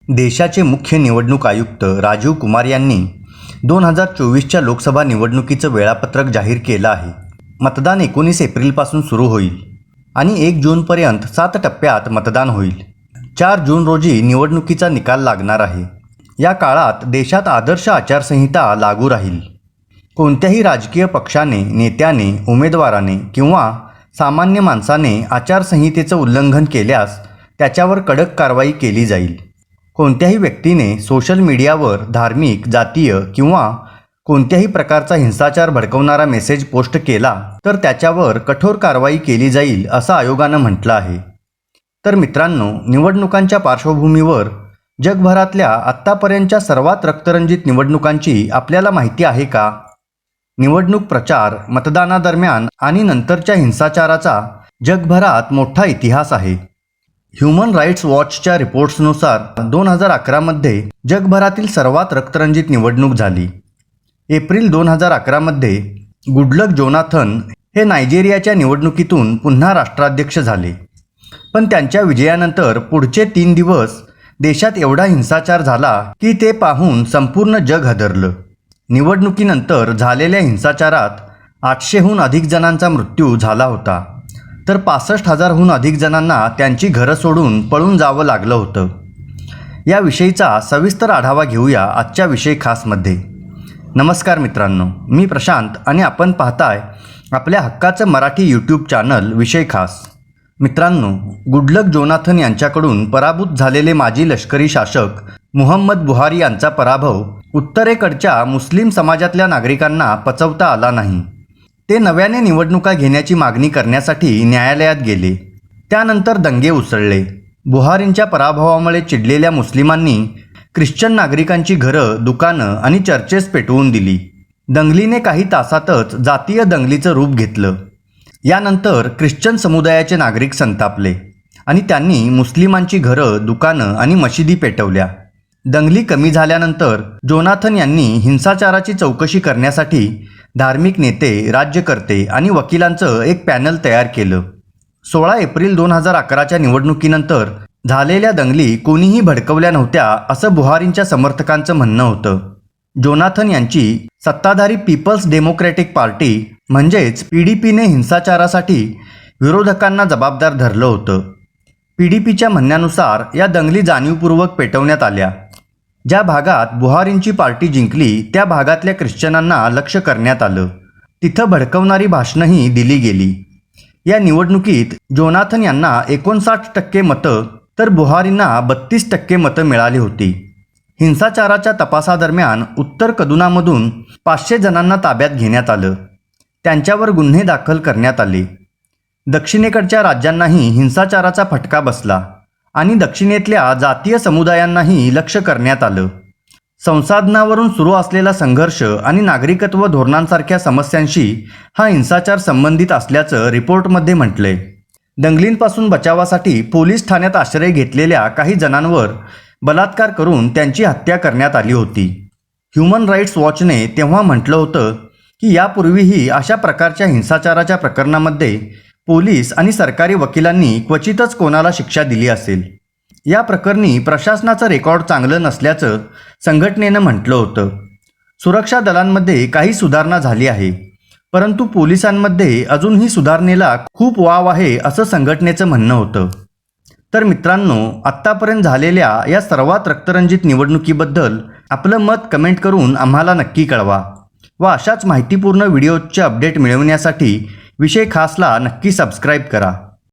देशाचे मुख्य निवडणूक आयुक्त राजीव कुमार यांनी 2024च्या लोकसभा निवडणुकीचं वेळापत्रक जाहीर केलं आहे. मतदान 19 एप्रिलपासून सुरू होईल आणि 1 जूनपर्यंत 7 टप्प्यात मतदान होईल. 4 जून रोजी निवडणुकीचा निकाल लागणार आहे. या काळात देशात आदर्श आचारसंहिता लागू राहील. कोणत्याही राजकीय पक्षाने, नेत्याने, उमेदवाराने किंवा सामान्य माणसाने आचारसंहितेचं उल्लंघन केल्यास त्याच्यावर कडक कारवाई केली जाईल. कोणत्याही व्यक्तीने सोशल मीडियावर धार्मिक, जातीय किंवा कोणत्याही प्रकारचा हिंसाचार भडकवणारा मेसेज पोस्ट केला तर त्याच्यावर कठोर कारवाई केली जाईल असं आयोगानं म्हटलं आहे. तर मित्रांनो, निवडणुकांच्या पार्श्वभूमीवर जगभरातल्या आत्तापर्यंतच्या सर्वात रक्तरंजित निवडणुकांची आपल्याला माहिती आहे का? निवडणूक प्रचार, मतदानादरम्यान आणि नंतरच्या हिंसाचाराचा जगभरात मोठा इतिहास आहे. ह्युमन राईट्स वॉचच्या रिपोर्ट्सनुसार 2011मध्ये जगभरातील सर्वात रक्तरंजित निवडणूक झाली. एप्रिल 2011मध्ये गुडलक जोनाथन हे नायजेरियाच्या निवडणुकीतून पुन्हा राष्ट्राध्यक्ष झाले. पण त्यांच्या विजयानंतर पुढचे 3 दिवस देशात एवढा हिंसाचार झाला की ते पाहून संपूर्ण जग हादरलं. निवडणुकीनंतर झालेल्या हिंसाचारात 800हून अधिक जणांचा मृत्यू झाला होता, तर 65,000हून अधिक जणांना त्यांची घरं सोडून पळून जावं लागलं होतं. याविषयीचा सविस्तर आढावा घेऊया आजच्या विषय खासमध्ये. नमस्कार मित्रांनो, मी प्रशांत आणि आपण पाहताय आपल्या हक्काचं मराठी यूट्यूब चॅनल विषय खास. मित्रांनो, गुडलक जोनाथन यांच्याकडून पराभूत झालेले माजी लष्करी शासक मुहम्मद बुहारी यांचा पराभव उत्तरेकडच्या मुस्लिम समाजातल्या नागरिकांना पचवता आला नाही. ते नव्याने निवडणुका घेण्याची मागणी करण्यासाठी न्यायालयात गेले. त्यानंतर दंगे उसळले. बुहारींच्या पराभवामुळे चिडलेल्या मुस्लिमांनी ख्रिश्चन नागरिकांची घरं, दुकानं आणि चर्चेस पेटवून दिली. दंगलीने काही तासातच जातीय दंगलीचं रूप घेतलं. यानंतर ख्रिश्चन समुदायाचे नागरिक संतापले आणि त्यांनी मुस्लिमांची घरं, दुकानं आणि मशिदी पेटवल्या. दंगली कमी झाल्यानंतर जोनाथन यांनी हिंसाचाराची चौकशी करण्यासाठी धार्मिक नेते, राज्यकर्ते आणि वकिलांचं एक पॅनल तयार केलं. 16 एप्रिल 2011च्या निवडणुकीनंतर झालेल्या दंगली कोणीही भडकवल्या नव्हत्या असं बुहारींच्या समर्थकांचं म्हणणं होतं. जोनाथन यांची सत्ताधारी पीपल्स डेमोक्रॅटिक पार्टी म्हणजेच PDPने हिंसाचारासाठी विरोधकांना जबाबदार धरलं होतं. PDPच्या म्हणण्यानुसार या दंगली जाणीवपूर्वक पेटवण्यात आल्या. ज्या भागात बुहारींची पार्टी जिंकली त्या भागातल्या ख्रिश्चनांना लक्ष्य करण्यात आलं. तिथं भडकवणारी भाषणंही दिली गेली. या निवडणुकीत जोनाथन यांना 59% मतं तर बुहारींना 32% मतं मिळाली होती. हिंसाचाराच्या तपासादरम्यान उत्तर कदुनामधून 500 जणांना ताब्यात घेण्यात आलं. त्यांच्यावर गुन्हे दाखल करण्यात आले. दक्षिणेकडच्या राज्यांनाही हिंसाचाराचा फटका बसला आणि दक्षिणेतल्या जातीय समुदायांनाही लक्ष्य करण्यात आलं. संसाधनावरून सुरू असलेला संघर्ष आणि नागरिकत्व धोरणांसारख्या समस्यांशी हा हिंसाचार संबंधित असल्याचं रिपोर्टमध्ये म्हटलंय. दंगलींपासून बचावासाठी पोलीस ठाण्यात आश्रय घेतलेल्या काही जणांवर बलात्कार करून त्यांची हत्या करण्यात आली होती. ह्युमन राईट्स वॉचने तेव्हा म्हटलं होतं की यापूर्वीही अशा प्रकारच्या हिंसाचाराच्या प्रकरणामध्ये पोलीस आणि सरकारी वकिलांनी क्वचितच कोणाला शिक्षा दिली असेल. या प्रकरणी प्रशासनाचं रेकॉर्ड चांगलं नसल्याचं संघटनेनं म्हटलं होतं. सुरक्षा दलांमध्ये काही सुधारणा झाली आहे, परंतु पोलिसांमध्ये अजूनही सुधारणेला खूप वाव आहे असं संघटनेचं म्हणणं होतं. तर मित्रांनो, आत्तापर्यंत झालेल्या या सर्वात रक्तरंजित निवडणुकीबद्दल आपलं मत कमेंट करून आम्हाला नक्की कळवा व अशाच माहितीपूर्ण व्हिडिओचे अपडेट मिळवण्यासाठी विषय खासला नक्की सबस्क्राईब करा.